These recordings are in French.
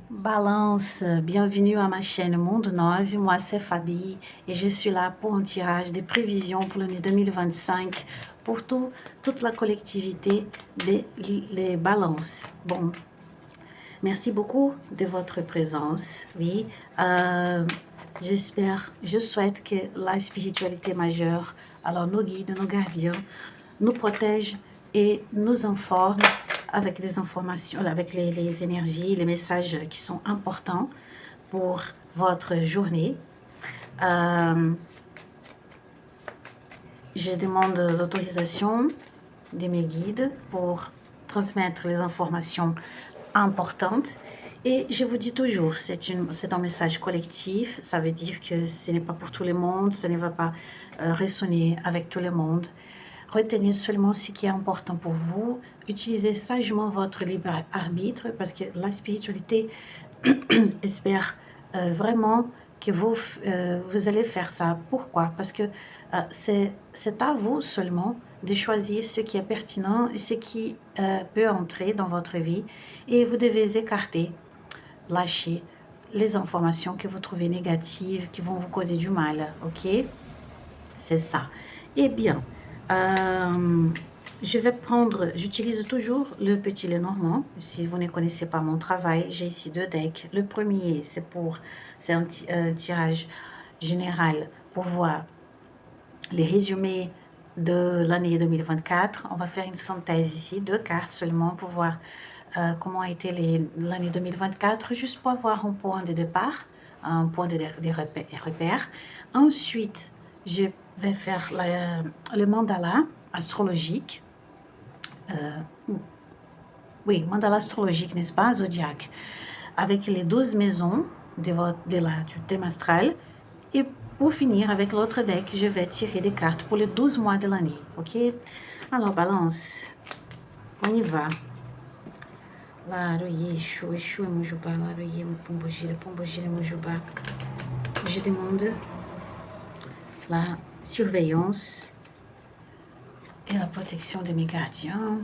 Balance, bienvenue à ma chaîne Monde 9, moi c'est Fabi et je suis là pour un tirage des prévisions pour l'année 2025 pour toute la collectivité des les balances. Bon, merci beaucoup de votre présence, oui, je souhaite que la spiritualité majeure, alors nos guides, nos gardiens, nous protègent et nous informent avec les informations, avec les énergies, les messages qui sont importants pour votre journée. Je demande l'autorisation de mes guides pour transmettre les informations importantes. Et je vous dis toujours, c'est un message collectif, ça veut dire que ce n'est pas pour tout le monde, ça ne va pas résonner avec tout le monde. Retenez seulement ce qui est important pour vous, utilisez sagement votre libre arbitre parce que la spiritualité espère vraiment que vous allez faire ça. Pourquoi? Parce que c'est à vous seulement de choisir ce qui est pertinent et ce qui peut entrer dans votre vie et vous devez écarter, lâcher les informations que vous trouvez négatives, qui vont vous causer du mal, ok? C'est ça. Eh bien, j'utilise toujours le petit Lenormand. Si vous ne connaissez pas mon travail, j'ai ici deux decks. Le premier, c'est un tirage général pour voir les résumés de l'année 2024. On va faire une synthèse ici, deux cartes seulement pour voir comment a été l'année 2024, juste pour avoir un point de départ, un point de repère. Ensuite, je vais faire le mandala astrologique. Oui, mandala astrologique, n'est-ce pas, zodiaque, avec les 12 maisons du thème astral. Et pour finir, avec l'autre deck, je vais tirer des cartes pour les 12 mois de l'année, ok? Alors, balance, on y va. Laroye, Exu, Exu, Mojubá, Laroye, Pombogira, Pombogira, Mojubá. Je demande la surveillance et la protection de mes gardiens.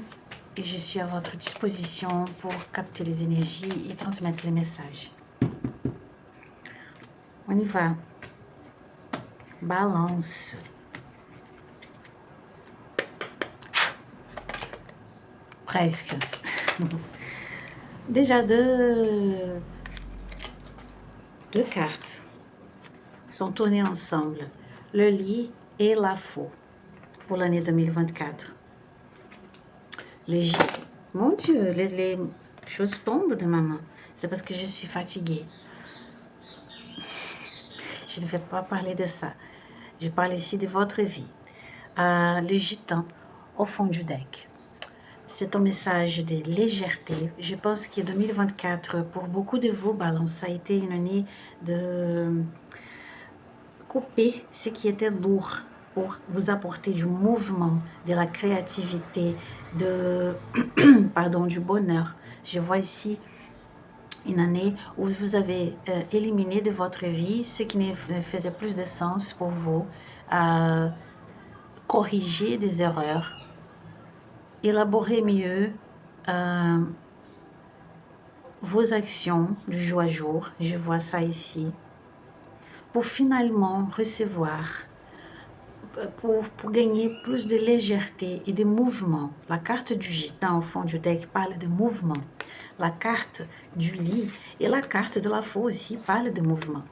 Et je suis à votre disposition pour capter les énergies et transmettre les messages. On y va. Balance. Presque. Déjà deux cartes sont tournées ensemble. Le lit et la faux pour l'année 2024. Mon Dieu, les choses tombent de ma main. C'est parce que je suis fatiguée. Je ne vais pas parler de ça. Je parle ici de votre vie. Le gitan au fond du deck. C'est un message de légèreté. Je pense que 2024, pour beaucoup de vous, Balance, ça a été une année de couper ce qui était lourd pour vous apporter du mouvement, de la créativité, du bonheur. Je vois ici une année où vous avez éliminé de votre vie ce qui ne faisait plus de sens pour vous, corriger des erreurs, élaborer mieux vos actions du jour à jour. Je vois ça ici. Pour finalement recevoir, pour gagner plus de légèreté et de mouvement. La carte du gitan au fond du deck parle de mouvement. La carte du lit et la carte de la faux aussi parle de mouvement.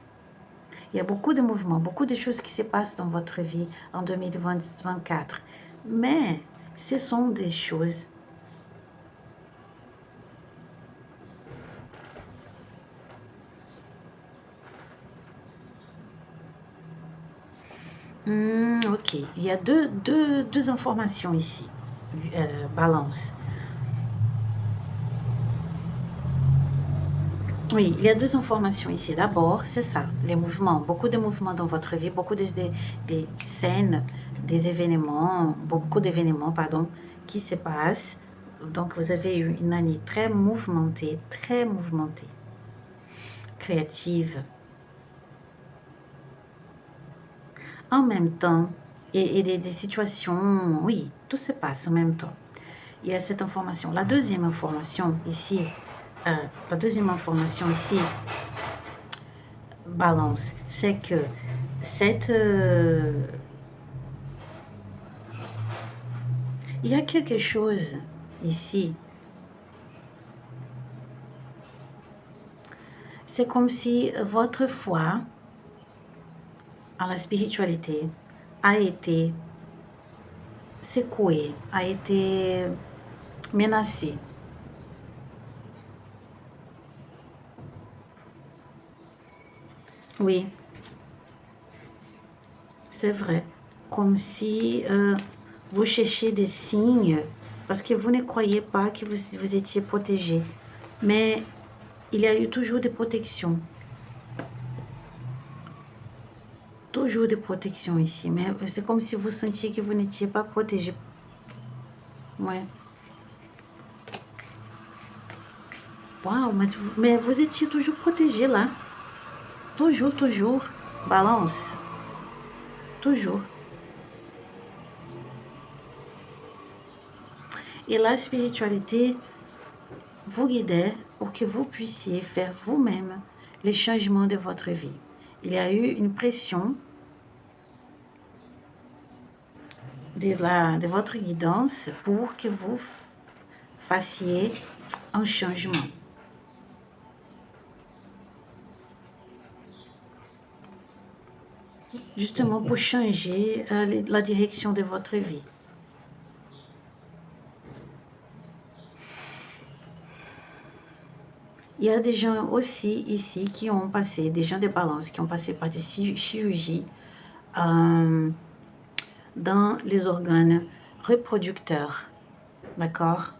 Il y a beaucoup de mouvements, beaucoup de choses qui se passent dans votre vie en 2024. Mais ce sont des choses ok, il y a deux informations ici. Balance. Oui, il y a deux informations ici. D'abord, c'est ça, les mouvements. Beaucoup de mouvements dans votre vie, beaucoup de scènes, des événements, beaucoup d'événements, pardon, qui se passent. Donc, vous avez eu une année très mouvementée, créative. En même temps, et des situations, oui, tout se passe en même temps. Il y a cette information. La deuxième information ici, La deuxième information ici, balance, c'est que cette... il y a quelque chose ici. C'est comme si votre foi à la spiritualité a été secouée, a été menacée. Oui, c'est vrai. Comme si vous cherchez des signes, parce que vous ne croyez pas que vous étiez protégé. Mais il y a eu toujours des protections. Toujours des protections ici. Mais c'est comme si vous sentiez que vous n'étiez pas protégé. Ouais. Waouh, mais vous étiez toujours protégé là. Toujours, toujours. Balance. Toujours. Et la spiritualité vous guidait pour que vous puissiez faire vous-même les changements de votre vie. Il y a eu une pression de votre guidance pour que vous fassiez un changement. Justement pour changer la direction de votre vie. Il y a des gens aussi ici qui ont passé, des gens de balance, qui ont passé par des chirurgies dans les organes reproducteurs. D'accord?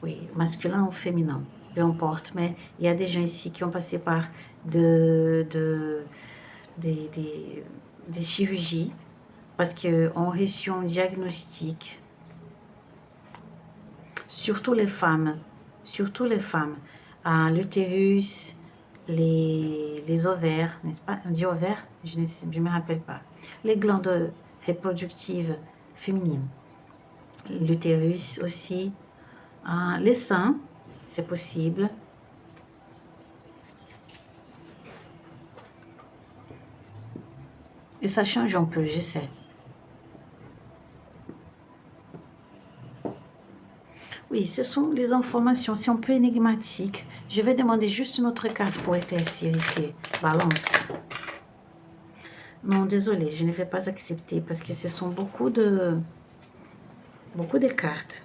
Oui, masculin ou féminin, peu importe. Mais il y a des gens ici qui ont passé par des chirurgies parce qu'on reçu un diagnostic. Surtout les femmes, l'utérus, les ovaires, n'est-ce pas? On dit ovaires, je ne me rappelle pas. Les glandes reproductives féminines, l'utérus aussi, les seins, c'est possible. Et ça change un peu, je sais. Oui, ce sont les informations, c'est un peu énigmatique. Je vais demander juste une autre carte pour éclaircir ici. Balance. Non, désolé, je ne vais pas accepter parce que ce sont beaucoup de cartes.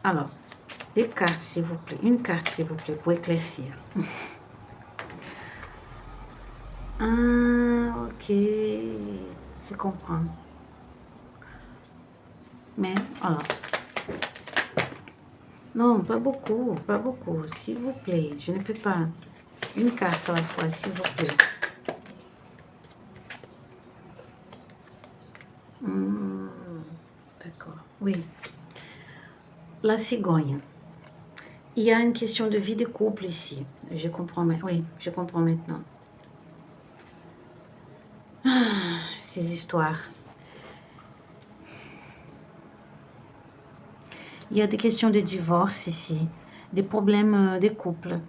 Alors, des cartes, s'il vous plaît. Une carte, s'il vous plaît, pour éclaircir. Ah, ok. Je comprends. Mais, alors. Non, pas beaucoup, pas beaucoup. S'il vous plaît, je ne peux pas. Une carte à la fois, s'il vous plaît. D'accord, oui. La cigogne. Il y a une question de vie de couple ici. Je comprends, oui, je comprends maintenant. Ah, ces histoires. Il y a des questions de divorce ici, des problèmes de couple.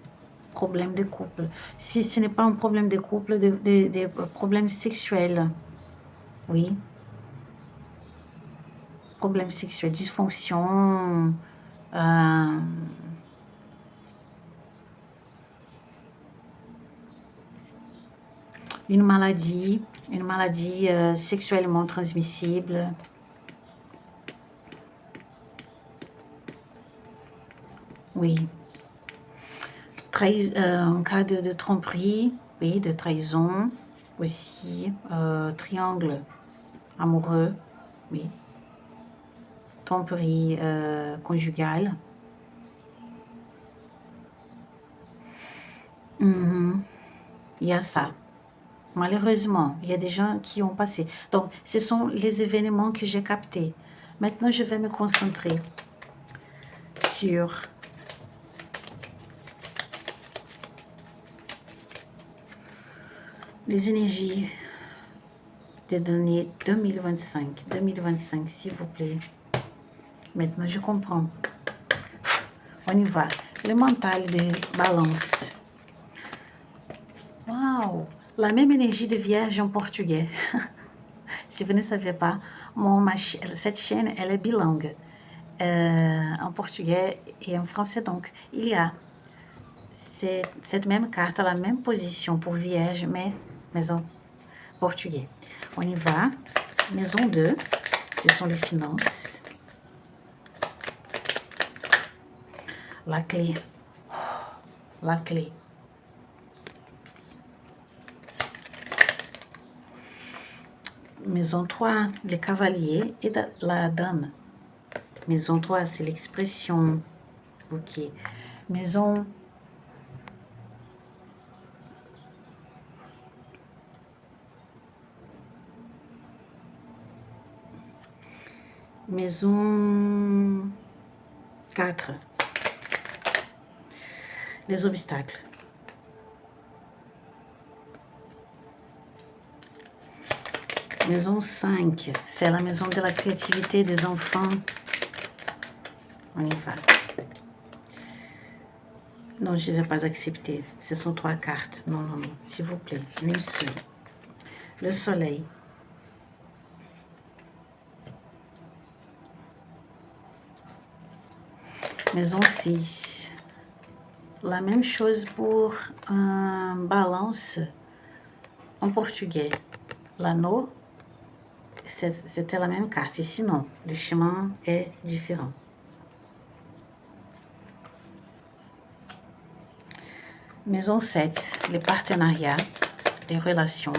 Problèmes de couple. Si ce n'est pas un problème de couple, des problèmes sexuels. Oui. Problèmes sexuels, dysfonction. Une maladie sexuellement transmissible. Oui. En cas de tromperie, oui, de trahison aussi. Triangle amoureux, oui. Tromperie conjugale. Il y a ça. Malheureusement, il y a des gens qui ont passé. Donc, ce sont les événements que j'ai captés. Maintenant, je vais me concentrer sur les énergies de l'année 2025. 2025, s'il vous plaît. Maintenant, je comprends. On y va. Le mental de balance. Waouh! La même énergie de Vierge en portugais. Si vous ne savez pas, cette chaîne, elle est bilingue. En portugais et en français. Donc, il y a cette même carte, la même position pour Vierge, mais en portugais. On y va. Maison 2, ce sont les finances. La clé. La clé. Maison 3, les cavaliers et la dame. Maison 3, c'est l'expression. Ok. Maison... Maison 4. Les obstacles. Maison 5, c'est la maison de la créativité des enfants. On y va. Non, je ne vais pas accepter. Ce sont 3 cartes. Non, non, non. S'il vous plaît, une seule. Le soleil. Maison 6. La même chose pour un balance en portugais. L'anneau, c'était la même carte. Ici, non. Le chemin est différent. Maison 7, les partenariats, les relations.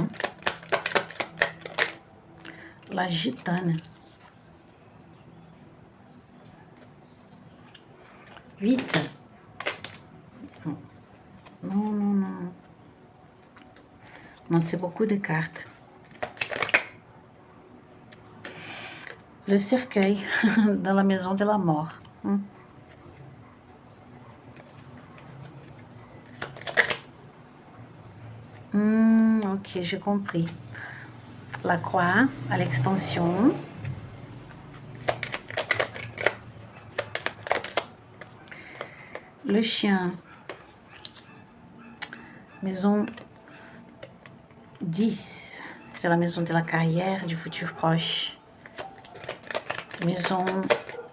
La gitane. 8. Non, non, non. Non, c'est beaucoup de cartes. Le cercueil dans la maison de la mort. Ok, j'ai compris. La croix à l'expansion. Le chien. Maison 10. C'est la maison de la carrière, du futur proche. Maison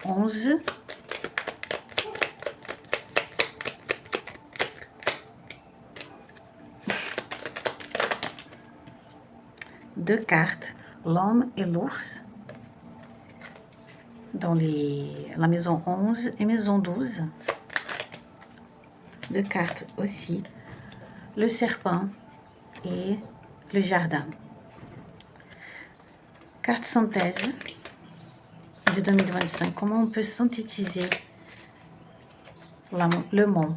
11. Deux cartes, l'homme et l'ours, dans la maison 11 et maison 12. Deux cartes aussi, le serpent et le jardin. Carte synthèse de 2025. Comment on peut synthétiser le monde?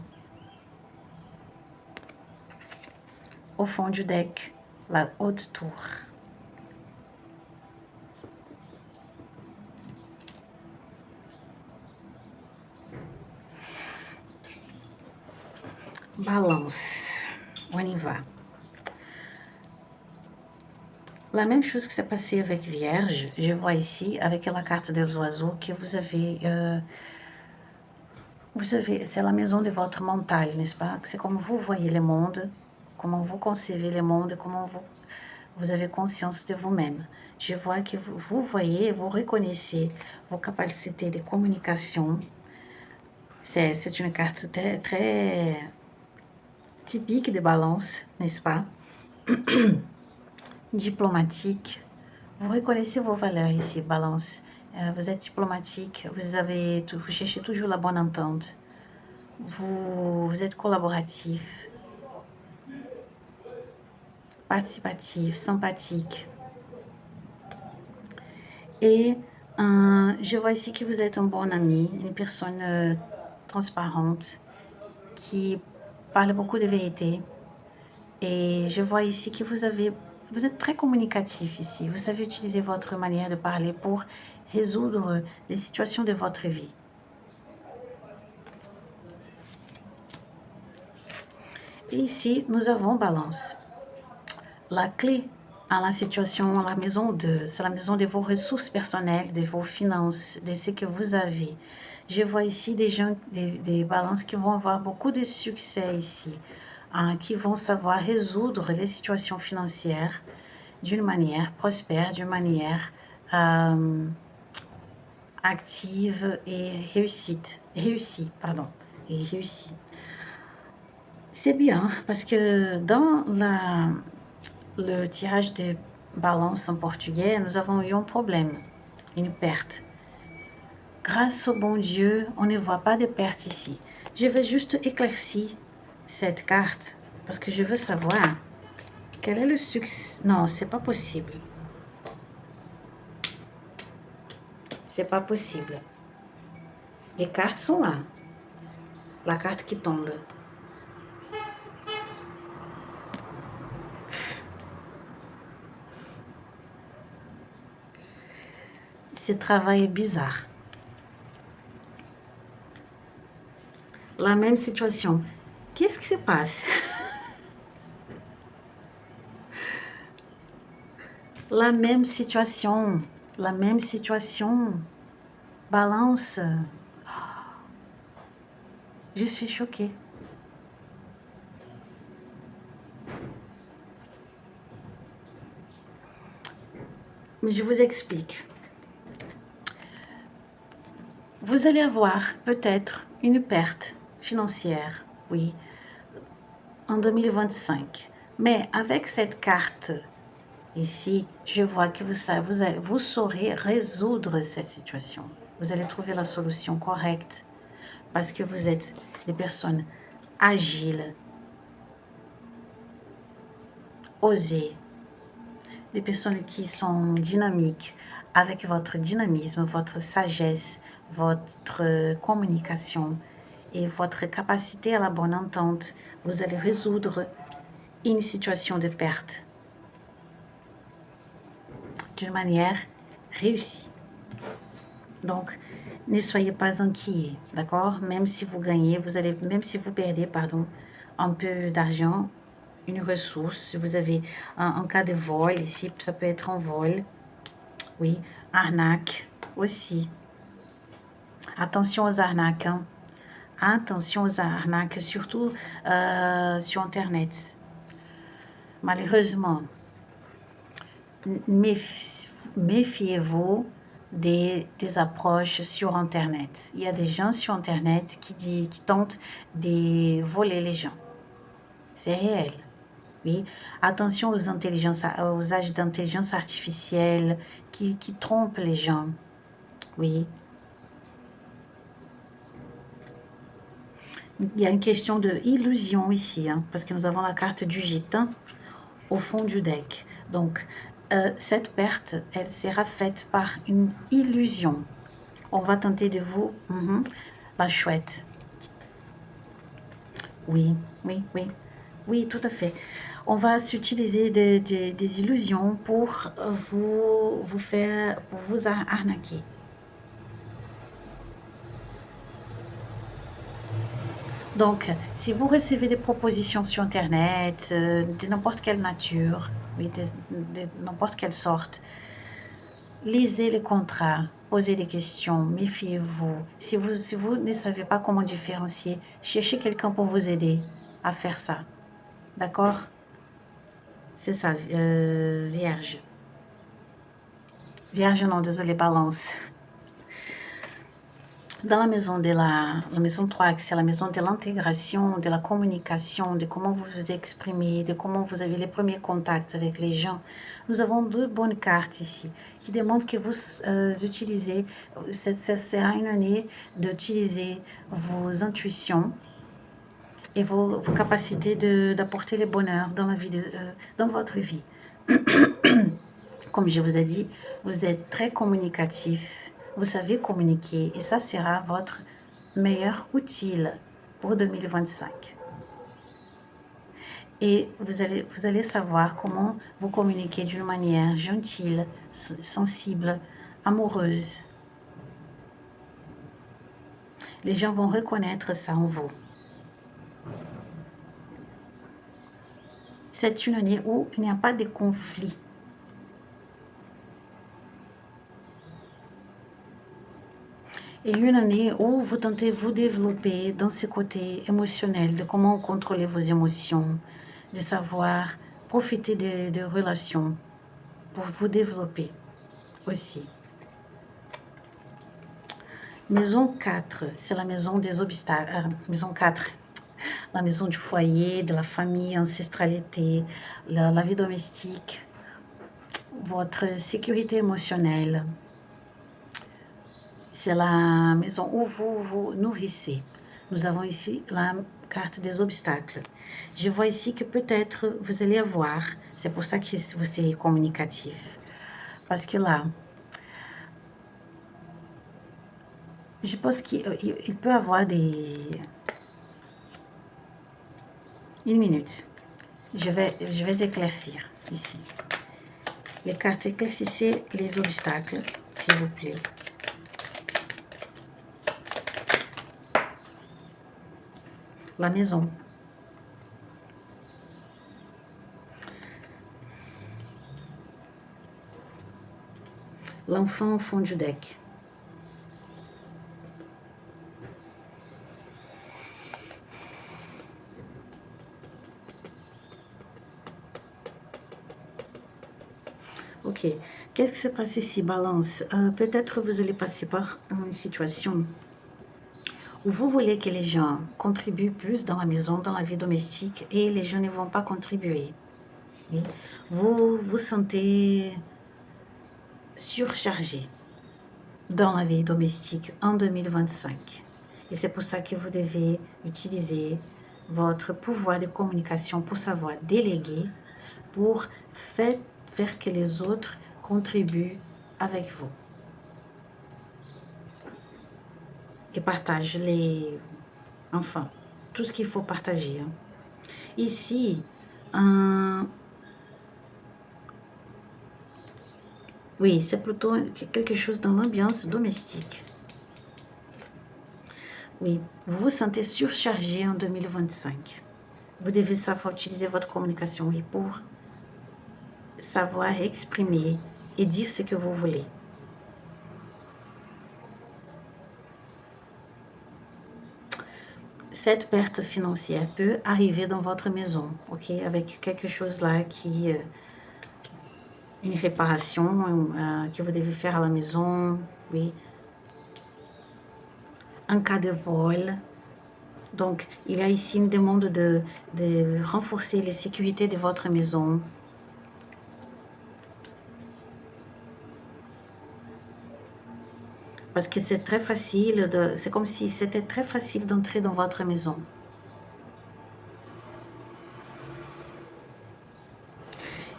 Au fond du deck, la haute tour. Balance. On y va. La même chose que s'est passé avec Vierge, je vois ici, avec la carte des oiseaux, que vous avez, c'est la maison de votre mental, n'est-ce pas? C'est comme vous voyez le monde, comment vous concevez le monde, comment vous avez conscience de vous-même. Je vois que vous voyez, vous reconnaissez vos capacités de communication. C'est une carte très, très typique de balance, n'est-ce pas? Diplomatique. Vous reconnaissez vos valeurs ici, balance. Vous êtes diplomatique, vous cherchez toujours la bonne entente. Vous êtes collaboratif, participatif, sympathique. Et je vois ici que vous êtes un bon ami, une personne transparente, qui parle beaucoup de vérité. Et je vois ici que vous êtes très communicatif ici. Vous savez utiliser votre manière de parler pour résoudre les situations de votre vie. Et ici, nous avons balance. La clé à la situation, à la maison 2. C'est la maison de vos ressources personnelles, de vos finances, de ce que vous avez. Je vois ici des gens, des balances qui vont avoir beaucoup de succès ici, hein, qui vont savoir résoudre les situations financières d'une manière prospère, d'une manière active et réussie, pardon, et réussie. C'est bien parce que dans le tirage de balance en portugais, nous avons eu un problème, une perte. Grâce au bon Dieu, on ne voit pas de perte ici. Je vais juste éclaircir cette carte parce que je veux savoir quel est le succès. Non, c'est pas possible. C'est pas possible. Les cartes sont là. La carte qui tombe. Ce travail est bizarre. La même situation. Qu'est-ce qui se passe? La même situation. La même situation. Balance. Je suis choquée. Mais je vous explique. Vous allez avoir peut-être une perte financière, oui, en 2025. Mais avec cette carte ici, je vois que vous saurez résoudre cette situation. Vous allez trouver la solution correcte parce que vous êtes des personnes agiles, osées, des personnes qui sont dynamiques, avec votre dynamisme, votre sagesse, votre communication et votre capacité à la bonne entente, vous allez résoudre une situation de perte d'une manière réussie. Donc, ne soyez pas inquiets, d'accord? Même si vous gagnez, même si vous perdez, pardon, un peu d'argent, une ressource, si vous avez un cas de vol ici, ça peut être un vol, oui, arnaque aussi. Attention aux arnaques, hein? Attention aux arnaques, surtout sur Internet. Malheureusement, méfiez-vous des approches sur Internet. Il y a des gens sur Internet qui tentent de voler les gens. C'est réel. Oui, attention aux âges d'intelligence artificielle qui trompent les gens. Oui. Il y a une question de illusion ici, hein, parce que nous avons la carte du gitan au fond du deck. Donc, cette perte, elle sera faite par une illusion. On va tenter de vous... la chouette. Oui, oui, oui. Oui, tout à fait. On va s'utiliser des illusions pour pour vous arnaquer. Donc, si vous recevez des propositions sur Internet, de n'importe quelle nature, oui, de n'importe quelle sorte, lisez les contrats, posez des questions, méfiez-vous. Si vous ne savez pas comment différencier, cherchez quelqu'un pour vous aider à faire ça. D'accord? C'est ça, Vierge. Vierge, non, désolé, Balance. Dans la maison 3, c'est la maison de l'intégration, de la communication, de comment vous vous exprimez, de comment vous avez les premiers contacts avec les gens. Nous avons deux bonnes cartes ici qui démontrent que vous utilisez, ce sera une année d'utiliser vos intuitions et vos capacités d'apporter le bonheur dans, dans votre vie. Comme je vous ai dit, vous êtes très communicatif, vous savez communiquer et ça sera votre meilleur outil pour 2025. Et vous allez savoir comment vous communiquer d'une manière gentille, sensible, amoureuse. Les gens vont reconnaître ça en vous. C'est une année où il n'y a pas de conflit Et une année où vous tentez vous développer dans ce côté émotionnel, de comment contrôler vos émotions, de savoir profiter de relations pour vous développer aussi. Maison 4, c'est la maison des obstacles. Maison 4, la maison du foyer, de la famille, ancestralité, la vie domestique, votre sécurité émotionnelle. C'est la maison où vous vous nourrissez. Nous avons ici la carte des obstacles. Je vois ici que peut-être vous allez avoir, c'est pour ça que vous êtes communicatif. Parce que là, je pense qu'il peut avoir des... Une minute. Je vais éclaircir ici. Les cartes, éclaircissez les obstacles, s'il vous plaît. La maison. L'enfant au fond du deck. Ok. Qu'est-ce qui se passe ici, Balance? Peut-être vous allez passer par une situation où vous voulez que les gens contribuent plus dans la maison, dans la vie domestique, et les gens ne vont pas contribuer. Oui. Vous vous sentez surchargé dans la vie domestique en 2025. Et c'est pour ça que vous devez utiliser votre pouvoir de communication pour savoir déléguer, pour faire que les autres contribuent avec vous. Et partagent les... Enfin, tout ce qu'il faut partager. Ici, oui, c'est plutôt quelque chose dans l'ambiance domestique. Oui, vous vous sentez surchargé en 2025. Vous devez savoir utiliser votre communication, oui, pour savoir exprimer et dire ce que vous voulez. Cette perte financière peut arriver dans votre maison, ok, avec quelque chose là qui... une réparation que vous devez faire à la maison, oui. En cas de vol. Donc, il y a ici une demande de renforcer les sécurités de votre maison. Parce que c'est très facile, c'est comme si c'était très facile d'entrer dans votre maison.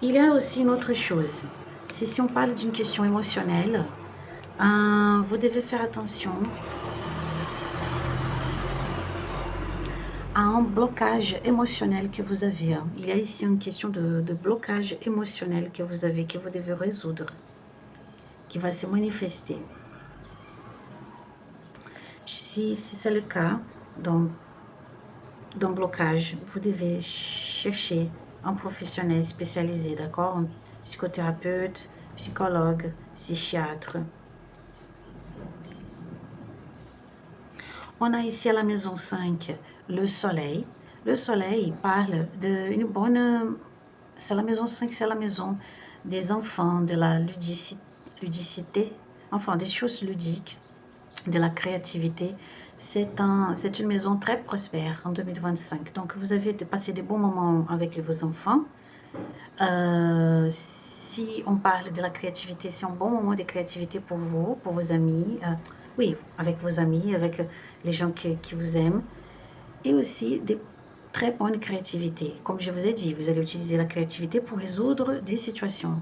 Il y a aussi une autre chose. Si on parle d'une question émotionnelle, vous devez faire attention à un blocage émotionnel que vous avez. Il y a ici une question de blocage émotionnel que vous avez, que vous devez résoudre, qui va se manifester. Si c'est le cas, dans blocage, vous devez chercher un professionnel spécialisé, d'accord? Un psychothérapeute, psychologue, psychiatre. On a ici à la maison 5, le soleil. Le soleil parle d'une bonne... C'est la maison 5, c'est la maison des enfants, de la ludicité, enfin des choses ludiques, de la créativité. C'est une maison très prospère en 2025. Donc, vous avez passé des bons moments avec vos enfants. Si on parle de la créativité, c'est un bon moment de créativité pour vous, pour vos amis. Oui, avec vos amis, avec les gens qui vous aiment. Et aussi des très bonnes créativités. Comme je vous ai dit, vous allez utiliser la créativité pour résoudre des situations.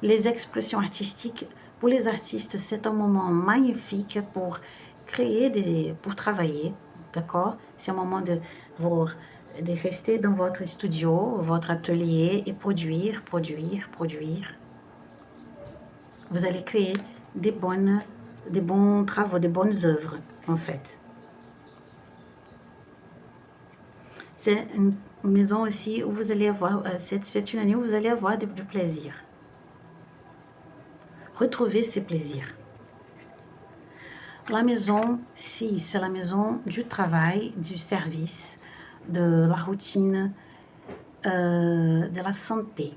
Les expressions artistiques, pour les artistes, c'est un moment magnifique pour créer, pour travailler, d'accord? C'est un moment de rester dans votre studio, votre atelier et produire. Vous allez créer des bons travaux, des bonnes œuvres, en fait. C'est une maison aussi où vous allez avoir, c'est une année où vous allez avoir du plaisir. Retrouvez ces plaisirs. La maison 6, c'est la maison du travail, du service, de la routine, de la santé.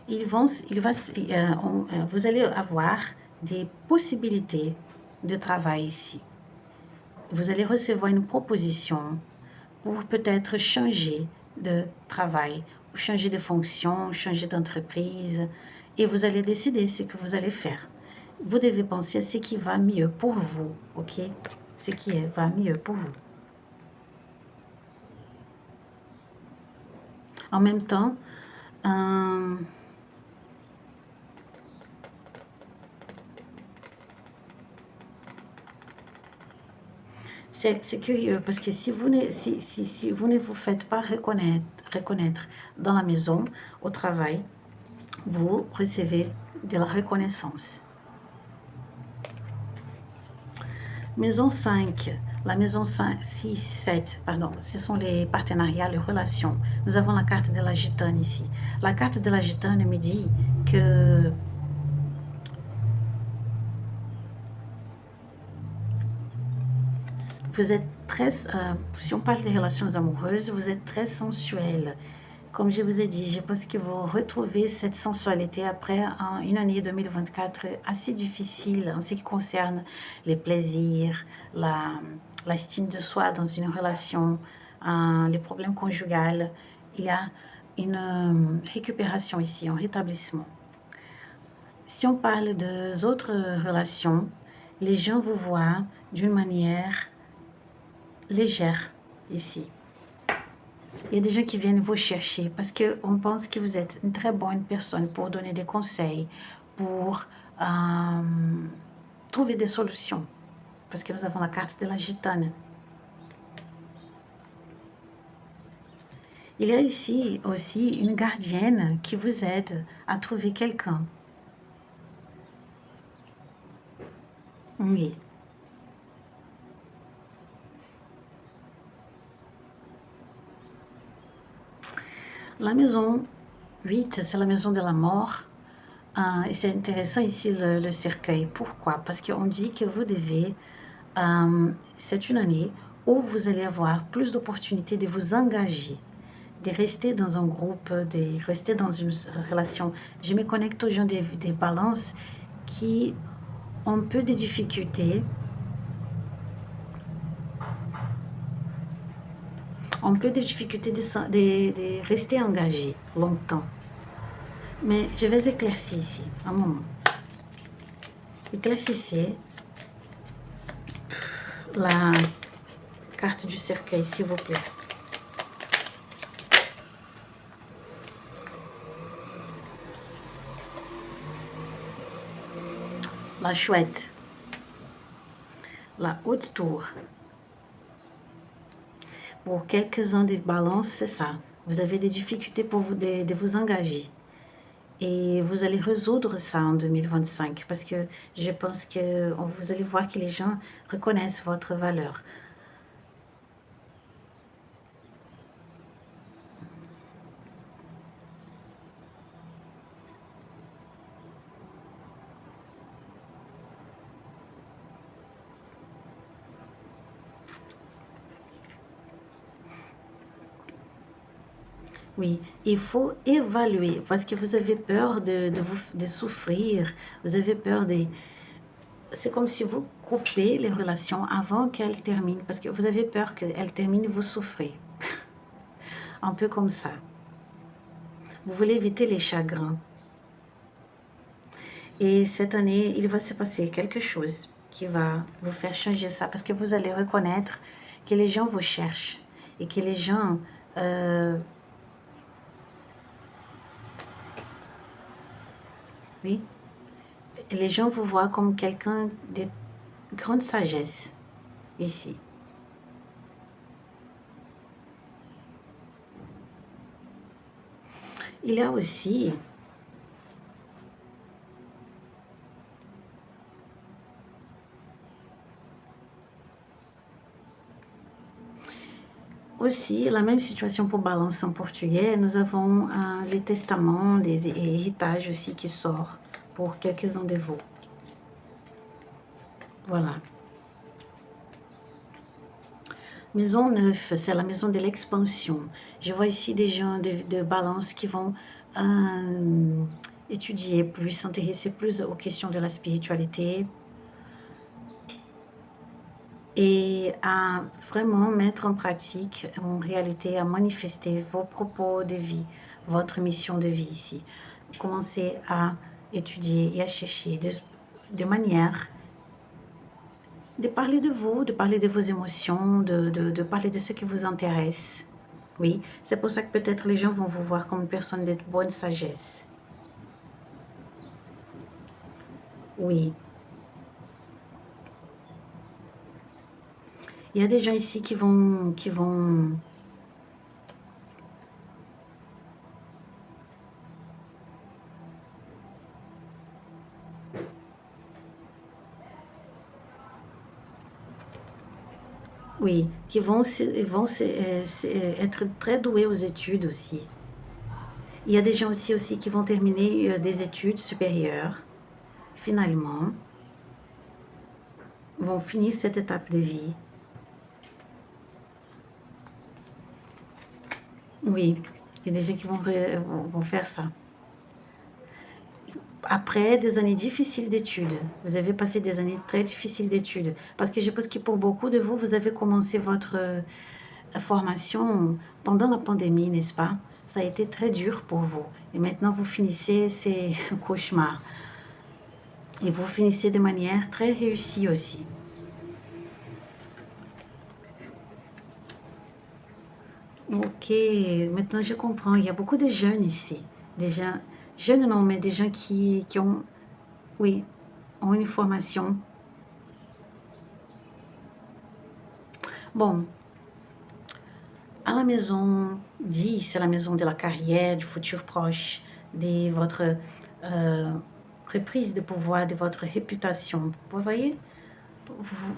Vous allez avoir des possibilités de travail ici. Vous allez recevoir une proposition pour peut-être changer de travail, ou changer de fonction, changer d'entreprise, et vous allez décider ce que vous allez faire. Vous devez penser à ce qui va mieux pour vous, ok? Ce qui va mieux pour vous. En même temps, c'est curieux parce que si vous ne vous faites pas reconnaître dans la maison, au travail, vous recevez de la reconnaissance. Maison 5, la maison 5, 6, 7, pardon, ce sont les partenariats, les relations. Nous avons la carte de la gitane ici. La carte de la gitane me dit que vous êtes très, si on parle des relations amoureuses, vous êtes très sensuel. Comme je vous ai dit, je pense que vous retrouvez cette sensualité après une année 2024 assez difficile en ce qui concerne les plaisirs, l'estime de soi dans une relation, les problèmes conjugaux. Il y a une récupération ici, un rétablissement. Si on parle des autres relations, les gens vous voient d'une manière légère ici. Il y a des gens qui viennent vous chercher parce qu'on pense que vous êtes une très bonne personne pour donner des conseils, pour trouver des solutions. Parce que nous avons la carte de la gitane. Il y a ici aussi une gardienne qui vous aide à trouver quelqu'un. Oui. La maison 8, c'est la maison de la mort. Et c'est intéressant ici le cercueil. Pourquoi? Parce qu'on dit que vous devez, c'est une année où vous allez avoir plus d'opportunités de vous engager, de rester dans un groupe, de rester dans une relation. Je me connecte aux gens des balances qui ont peu de difficultés. On peut des difficultés de rester engagé longtemps. Mais je vais éclaircir ici, un moment. Éclaircissez la carte du cercueil, s'il vous plaît. La chouette. La haute tour. Pour quelques-uns des balances, c'est ça. Vous avez des difficultés pour de vous engager. Et vous allez résoudre ça en 2025 parce que je pense que vous allez voir que les gens reconnaissent votre valeur. Oui, il faut évaluer parce que vous avez peur de souffrir, vous avez peur de... C'est comme si vous coupez les relations avant qu'elles terminent parce que vous avez peur qu'elles terminent, vous souffrez. Un peu comme ça. Vous voulez éviter les chagrins. Et cette année, il va se passer quelque chose qui va vous faire changer ça parce que vous allez reconnaître que les gens vous cherchent et que les gens... oui, les gens vous voient comme quelqu'un de grande sagesse ici. Il y a aussi Aussi, la même situation pour Balance en portugais. Nous avons les testaments, les héritages aussi qui sortent pour quelques-uns de vous. Voilà. Maison 9, c'est la maison de l'expansion. Je vois ici des gens de Balance qui vont étudier plus, s'intéresser plus aux questions de la spiritualité et à vraiment mettre en pratique, en réalité, à manifester vos propos de vie, votre mission de vie ici. Commencez à étudier et à chercher de manière de parler de vous, de parler de vos émotions, de parler de ce qui vous intéresse. Oui, c'est pour ça que peut-être les gens vont vous voir comme une personne de bonne sagesse. Oui. Il y a des gens ici qui vont oui, qui être très doués aux études aussi. Il y a des gens aussi qui vont terminer des études supérieures, finalement, vont finir cette étape de vie. Oui, il y a des gens qui vont faire ça. Après des années difficiles d'études, vous avez passé des années très difficiles d'études, parce que je pense que pour beaucoup de vous, vous avez commencé votre formation pendant la pandémie, n'est-ce pas? Ça a été très dur pour vous. Et maintenant, vous finissez ces cauchemars. Et vous finissez de manière très réussie aussi. Ok, maintenant je comprends. Il y a beaucoup de jeunes ici. Des gens, jeunes non, mais des gens qui ont, oui, ont une formation. Bon, à la maison 10, c'est la maison de la carrière, du futur proche, de votre reprise de pouvoir, de votre réputation. Vous voyez,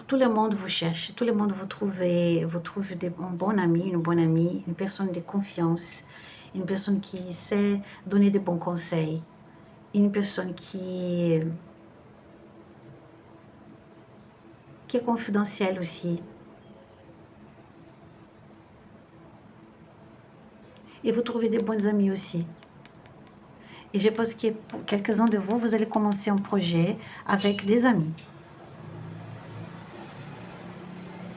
tout le monde vous cherche, tout le monde vous trouve un bon ami, une bonne amie, une personne de confiance, une personne qui sait donner de bons conseils, une personne qui est confidentielle aussi. Et vous trouvez des bons amis aussi. Et je pense que pour quelques-uns de vous, vous allez commencer un projet avec des amis.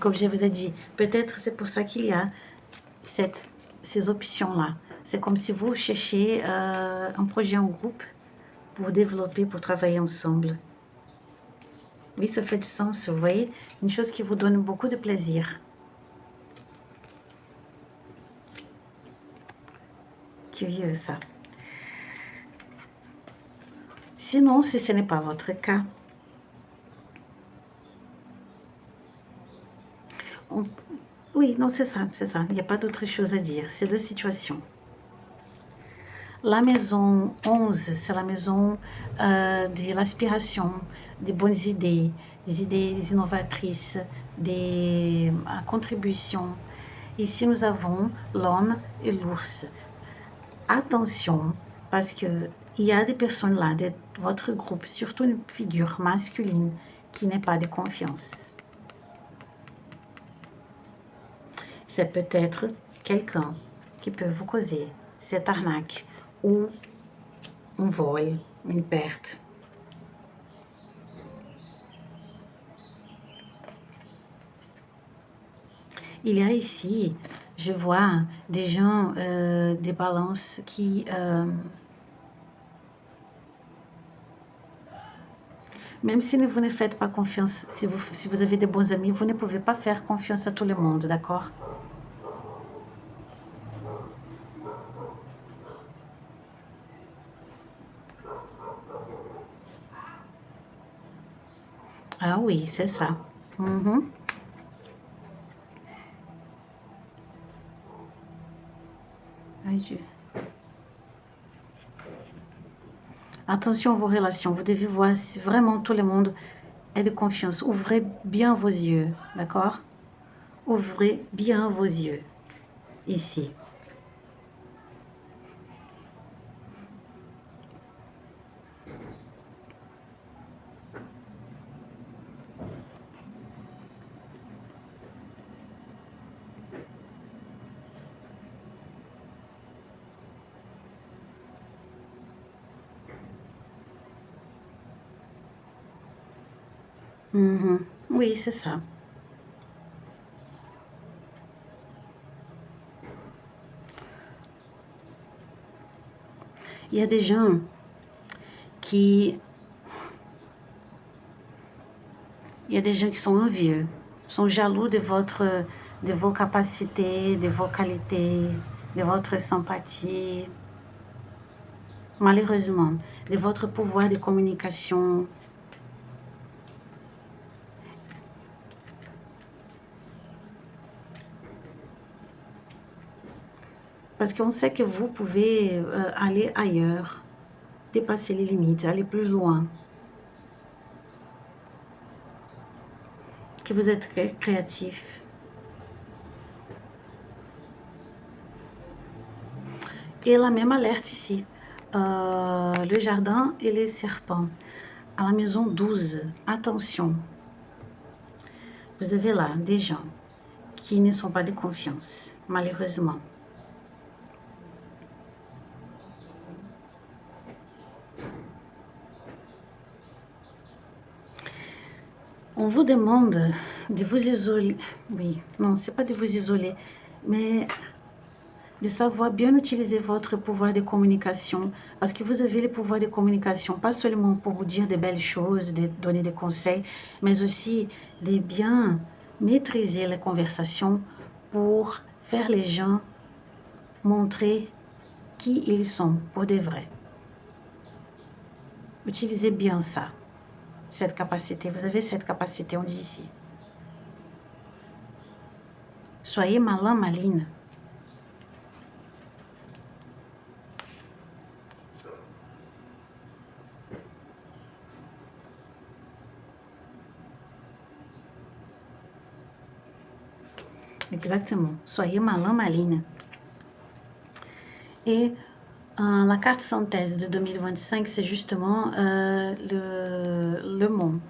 Comme je vous ai dit, peut-être c'est pour ça qu'il y a ces options-là. C'est comme si vous cherchiez un projet en groupe pour développer, pour travailler ensemble. Oui, ça fait du sens, vous voyez, une chose qui vous donne beaucoup de plaisir. Curieux ça. Sinon, si ce n'est pas votre cas, oui, non, c'est ça, c'est ça. Il n'y a pas d'autre chose à dire. C'est deux situations. La maison 11, c'est la maison de l'aspiration, des bonnes idées, des idées innovatrices, des contributions. Ici, nous avons l'homme et l'ours. Attention, parce qu'il y a des personnes là, de votre groupe, surtout une figure masculine qui n'est pas de confiance. C'est peut-être quelqu'un qui peut vous causer cette arnaque ou un vol, une perte. Il y a ici, je vois des gens, des balances qui... même si vous ne faites pas confiance, si vous avez des bons amis, vous ne pouvez pas faire confiance à tout le monde, d'accord? Ah oui, c'est ça. Mhm. Ai Dieu. Attention à vos relations. Vous devez voir si vraiment tout le monde est de confiance. Ouvrez bien vos yeux, d'accord? Ouvrez bien vos yeux. ici. Oui, c'est ça. Il y a des gens qui... Il y a des gens qui sont envieux, sont jaloux de vos capacités, de vos qualités, de votre sympathie, malheureusement, de votre pouvoir de communication. Parce qu'on sait que vous pouvez aller ailleurs, dépasser les limites, aller plus loin. Que vous êtes très créatif. Et la même alerte ici. Le jardin et les serpents. À la maison 12, attention. Vous avez là des gens qui ne sont pas de confiance, malheureusement. On vous demande de vous isoler. Oui, non, c'est pas de vous isoler, mais de savoir bien utiliser votre pouvoir de communication, parce que vous avez le pouvoir de communication, pas seulement pour vous dire de belles choses, de donner des conseils, mais aussi de bien maîtriser les conversations pour faire les gens montrer qui ils sont pour de vrai. Utilisez bien ça, cette capacité. Vous avez cette capacité, on dit ici. Soyez malin, maline. Exactement. Soyez malin, maline. Et la carte synthèse de 2025, c'est justement le monde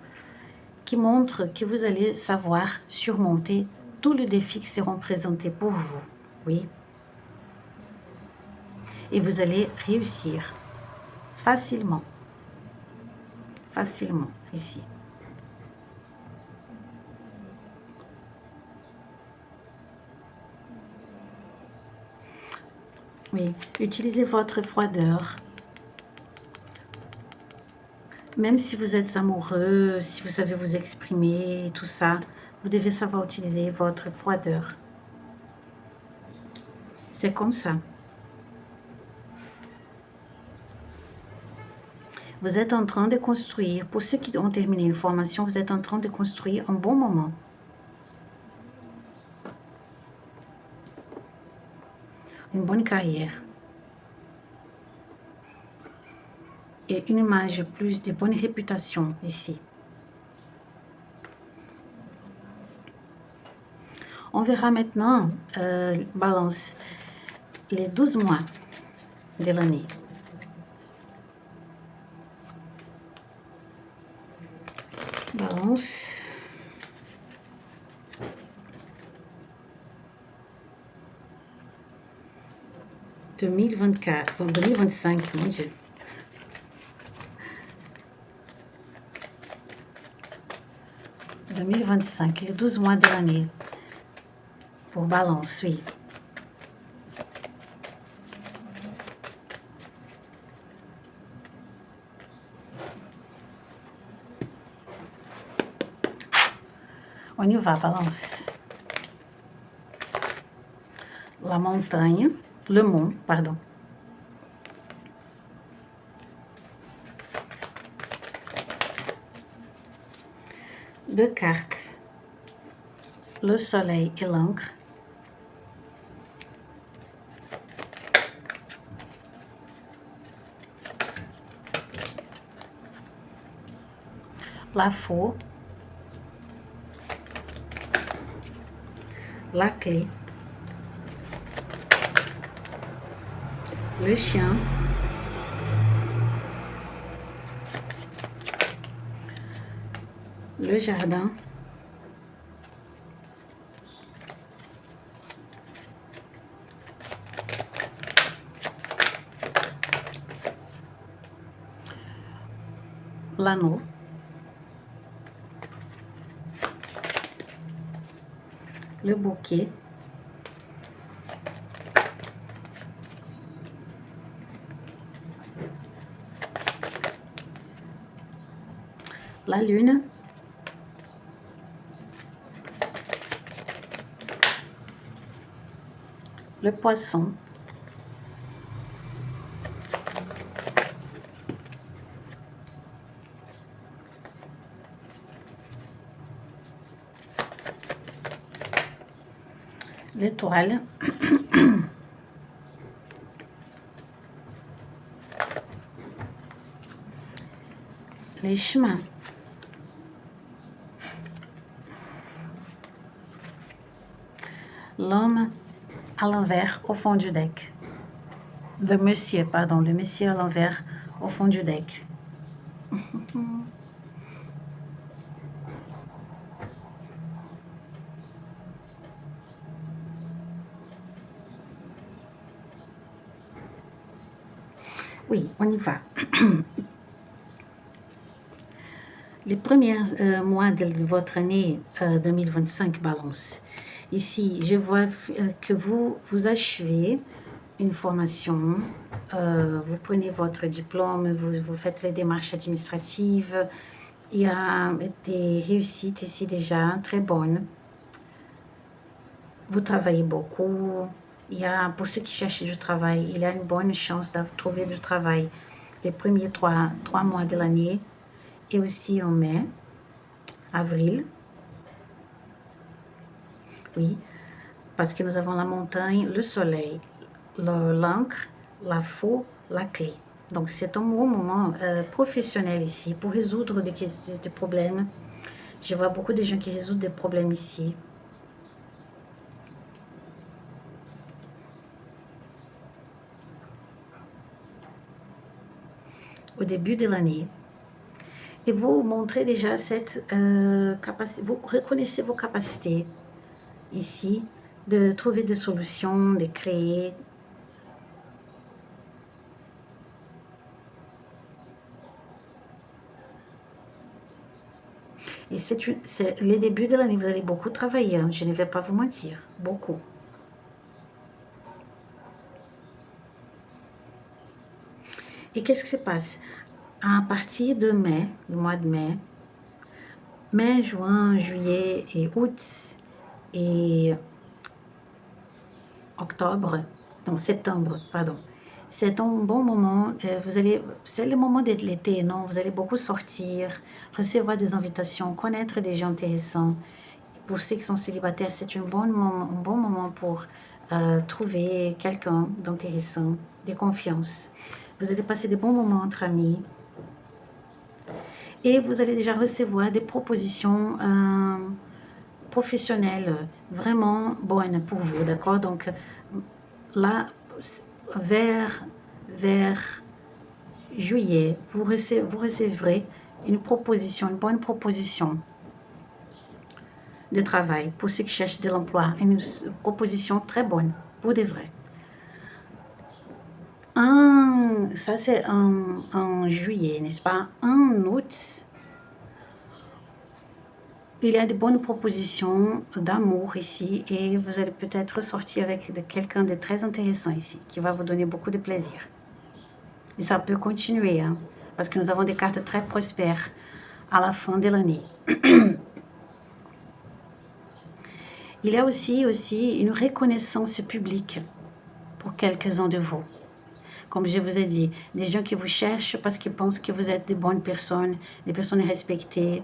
qui montre que vous allez savoir surmonter tous les défis qui seront présentés pour vous. Oui. Et vous allez réussir facilement. Facilement, ici. Oui, utilisez votre froideur. Même si vous êtes amoureux, si vous savez vous exprimer, tout ça, vous devez savoir utiliser votre froideur. C'est comme ça. Vous êtes en train de construire, pour ceux qui ont terminé une formation, vous êtes en train de construire un bon moment. Une bonne carrière. Et une image plus de bonne réputation ici. On verra maintenant, balance, les 12 mois de l'année. Balance. « 2024, 2025, mon Dieu. « 2025, les 12 mois de l'année. Pour balance, oui. On y va, balance. La montagne, le mont, pardon. Deux cartes. Le soleil et l'encre. La faux. La clé. le chien, le jardin, l'anneau, le bouquet, la lune, le poisson, l'étoile, les chemins, l'homme à l'envers au fond du deck. Le monsieur à l'envers au fond du deck. Oui, on y va. Les premiers mois de votre année 2025 balance. Ici, je vois que vous achevez une formation, vous prenez votre diplôme, vous faites les démarches administratives. Il y a des réussites ici déjà très bonnes. Vous travaillez beaucoup. Il y a, pour ceux qui cherchent du travail, il y a une bonne chance de trouver du travail les premiers trois mois de l'année et aussi en mai, avril. Oui, parce que nous avons la montagne, le soleil, l'encre, la faux, la clé. Donc, c'est un bon moment professionnel ici pour résoudre des problèmes. Je vois beaucoup de gens qui résolvent des problèmes ici. Au début de l'année. Et vous montrez déjà cette capacité, vous reconnaissez vos capacités ici, de trouver des solutions, de créer. Et c'est les débuts de l'année, vous allez beaucoup travailler, hein, je ne vais pas vous mentir, beaucoup. Et qu'est-ce qui se passe? À partir de mai, le mois de mai, juin, juillet et août et octobre, non, septembre, pardon. C'est un bon moment, c'est le moment de l'été, non? Vous allez beaucoup sortir, recevoir des invitations, connaître des gens intéressants. Pour ceux qui sont célibataires, c'est un bon moment pour trouver quelqu'un d'intéressant, de confiance. Vous allez passer des bons moments entre amis. Et vous allez déjà recevoir des propositions professionnelles vraiment bonnes pour vous, d'accord? Donc là, vers juillet, vous recevrez une bonne proposition de travail pour ceux qui cherchent de l'emploi, une proposition très bonne, pour de vrai. Ça c'est en juillet, n'est-ce pas? En août, il y a de bonnes propositions d'amour ici et vous allez peut-être sortir avec quelqu'un de très intéressant ici, qui va vous donner beaucoup de plaisir. Et ça peut continuer, hein, parce que nous avons des cartes très prospères à la fin de l'année. Il y a aussi une reconnaissance publique pour quelques-uns de vous. Comme je vous ai dit, des gens qui vous cherchent parce qu'ils pensent que vous êtes des bonnes personnes, des personnes respectées.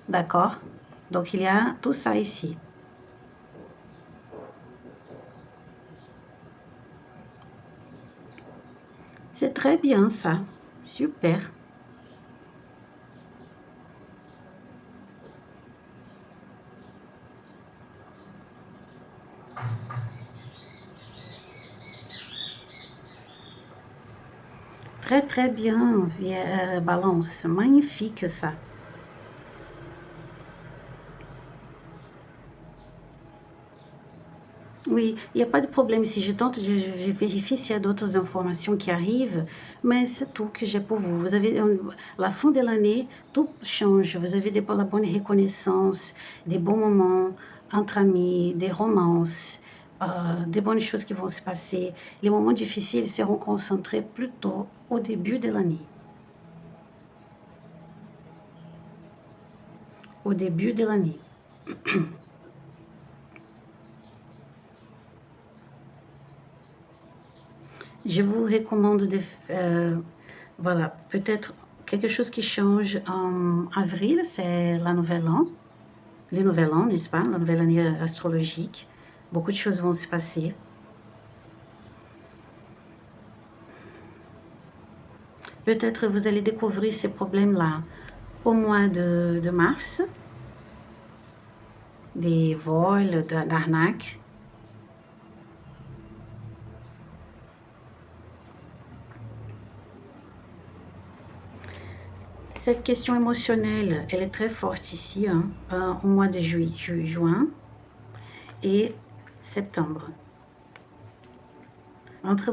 D'accord? Donc, il y a tout ça ici. C'est très bien ça. Super. Très très bien, Balance. Magnifique ça. Oui, il n'y a pas de problème. Si je tente, je vérifie s'il y a d'autres informations qui arrivent, mais c'est tout que j'ai pour vous. Vous avez, la fin de l'année, tout change. Vous avez la bonne reconnaissance, des bons moments entre amis, des romances, des bonnes choses qui vont se passer. Les moments difficiles seront concentrés plutôt au début de l'année. Au début de l'année. Je vous recommande de, voilà, peut-être quelque chose qui change en avril, c'est la nouvelle an, le nouvel an, n'est-ce pas? La nouvelle année astrologique. Beaucoup de choses vont se passer. Peut-être vous allez découvrir ces problèmes-là au mois de mars, des vols, d'arnaques. Cette question émotionnelle, elle est très forte ici, hein, au mois de juin et septembre. Entre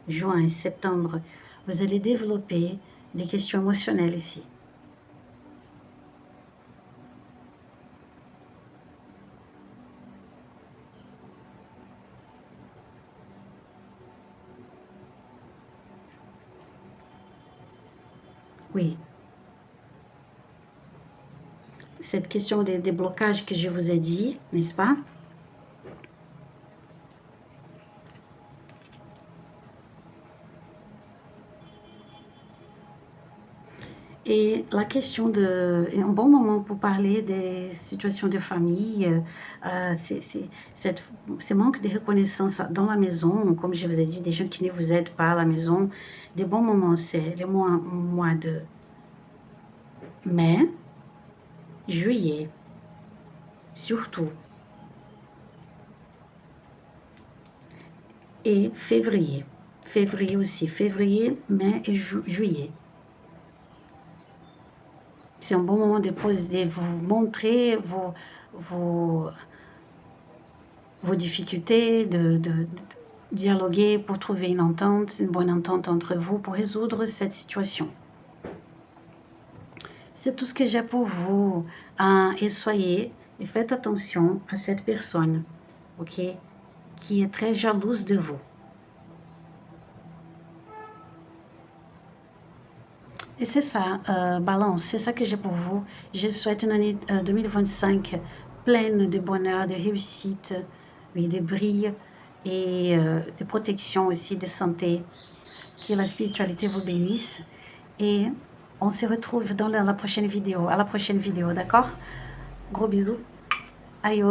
juin et septembre, vous allez développer des questions émotionnelles ici. Oui. Cette question des blocages que je vous ai dit, n'est-ce pas? Et la question est un bon moment pour parler des situations de famille, ce manque de reconnaissance dans la maison, comme je vous ai dit, des gens qui ne vous aident pas à la maison. Des bons moments, c'est le mois de mai, juillet, surtout, et février. Février aussi, février, mai et juillet. C'est un bon moment de poser, vous montrer vos difficultés, de dialoguer pour trouver une entente, une bonne entente entre vous pour résoudre cette situation. C'est tout ce que j'ai pour vous. Et faites attention à cette personne, ok, qui est très jalouse de vous. Et c'est ça, Balance, c'est ça que j'ai pour vous. Je souhaite une année 2025 pleine de bonheur, de réussite, oui, de brilles et de protection aussi, de santé. Que la spiritualité vous bénisse. Et on se retrouve dans la prochaine vidéo. À la prochaine vidéo, d'accord? Gros bisous. Aïe.